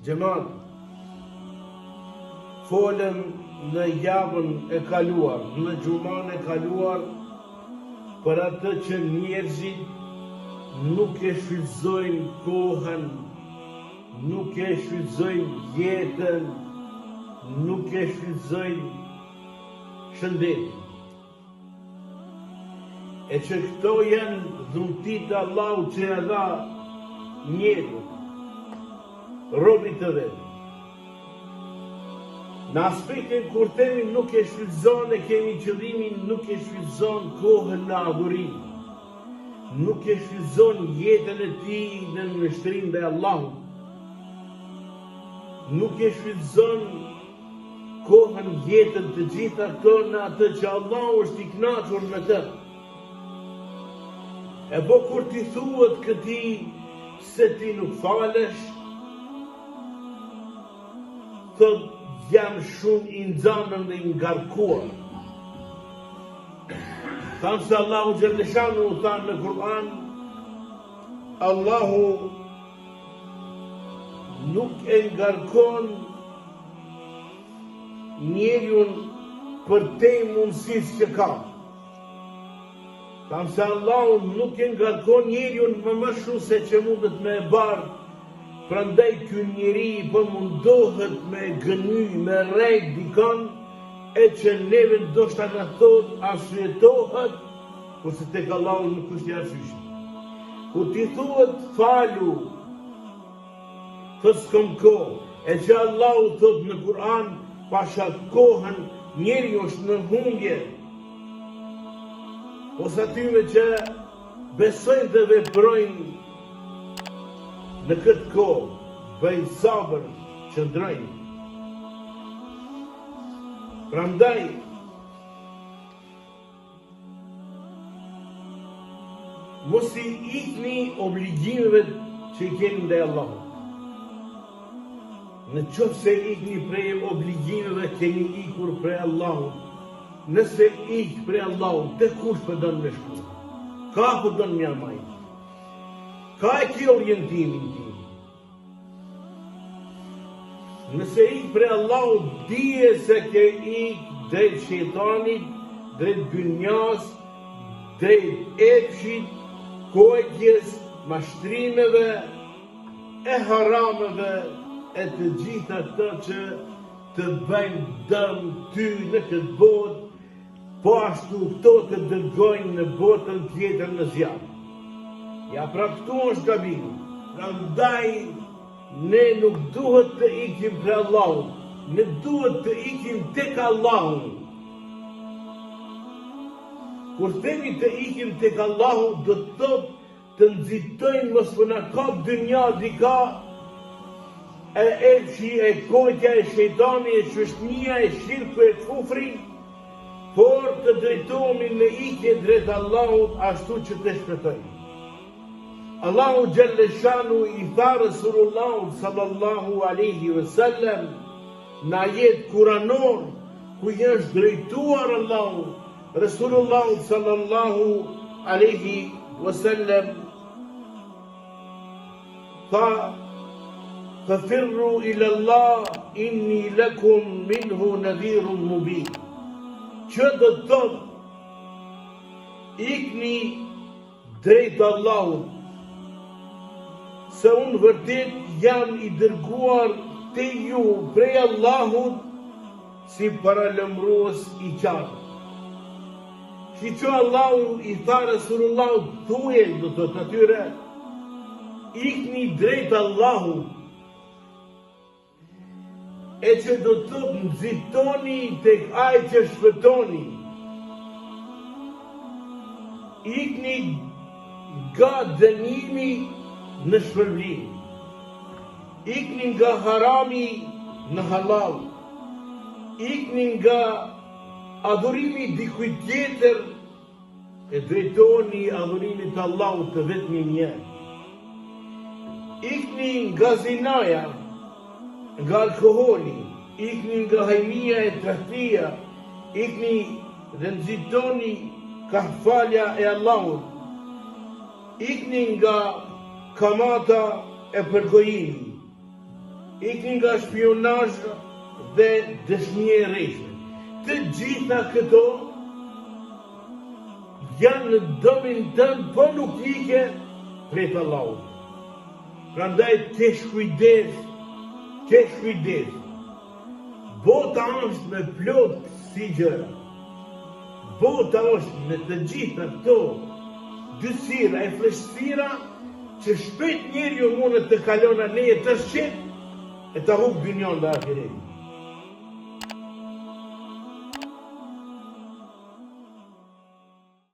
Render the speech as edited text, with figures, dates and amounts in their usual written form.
Xhamat, folëm në javën e kaluar, në xhuman e kaluar, për atë që njerëzit nuk e shfrytëzojnë kohën, nuk e shfrytëzojnë jetën, nuk e shfrytëzojnë shëndetin. E që këto janë dhuntit Allahu që e dha njeriu, robit të vetë. Në aspektin kur themi nuk e shfrytëzon, e kemi qëllimin nuk e shfrytëzon kohën në adhurim, nuk e shfrytëzon jetën e tij në mbështrim ndaj Allahut, nuk e shfrytëzon kohën, jetën, të gjitha këto në atë që Allahu është i kënaqur me të. E po kur ti thuhet këtij se ti nuk falesh, thot jam shumë i nxanën dhe i ngarkuar. Thanë se Allahu Gjellëshanu u thanë në Kur'an, Allahu nuk e ngarkon njeriun për te mundësisë që ka. Thanë se Allahu nuk e ngarkon njeriun më shumë se që mundet me e bardh. Prandaj ky njeri po mundohet me gëny, me rrejt dikon, e që neve ndoshta na thot arsyetohet, kurse tek Allahu nuk është i arsyeshëm. Kur ti thuhet falu, thot s'kam kohë, e që Allahu thot në Kur'an, pasha kohën njeriu është në humbje. Ose atyve që besojnë dhe veprojnë në këtë kohë, bëjnë sabër, qëndrojnë. Prandaj, mos i ikni obligimeve që i keni ndaj Allahut. Në qoftë se ikni prej obligimeve, keni ikur prej Allahut. Nëse ik prej Allahut, te kush përdon me shku? Ka përdon me amaj? Ka e ki orientimin ti? Nëse ik prej Allahut, dije se ke ik drejt shejtanit, drejt dynjas, drejt epshit, kojtjes, mashtrimeve, e harameve, e të gjitha të që të bëjnë dëm ty në këtë botë, po ashtu këto të dërgojnë në botën tjetër në zjarr. Ja pra këtu është gabimi. Prandaj ne nuk duhet të ikim prej Allahut, ne duhet të ikim tek Allahu. Kur themi të ikim tek Allahu, do të thotë të nxitojmë mos po na kap dynja dika, e epshi, e kojtja, e shejtani, e çështnia, e shirku, e kufri, por të drejtohemi në ikje drejt Allahut ashtu që të shpëtojmë. Allahu Gjellëshanu i tha Resulullahu sallallahu alaihi wasallam në ajet kuranor ku i është drejtuar Allahu, Resulullahu sallallahu alaihi wasallam tha: "Fafirru ila Allah inni lakum minhu nadhirun mubin." Që do të thotë ikni drejt Allahut, se unë vërtet jam i dërguar te ju prej Allahut si paralëmrues i qartë. Që Allahu i tha Resulullahu thuje, do të thotë atyre, ikni drejt Allahut, e që do të thotë nxitoni tek ai që shpëtoni. Ikni nga dënimi në shpërblim. Ikni nga harami në halal. Ikni nga adhurimi dikujt tjetër, e drejtoni adhurimit të Allahut të vetmi një. Ikni nga zinaja, nga alkoholi, ikni nga hajmia e tradhtia, ikni dhe nxitoni kahfalja e Allahut, ikni nga kamata e përgojimi, ikin nga shpionazh dhe dëshmierishme. Të gjitha këto janë në domin tënd, po nuk ike prej Allahut. Prandaj kesh kujdes. Bota është me plot si gjëra. Bota është me të gjitha këto dysira e fleshësira që shpejt njeriu mund të kalon leje të shqet e të hub dynjon dhe ahiretin.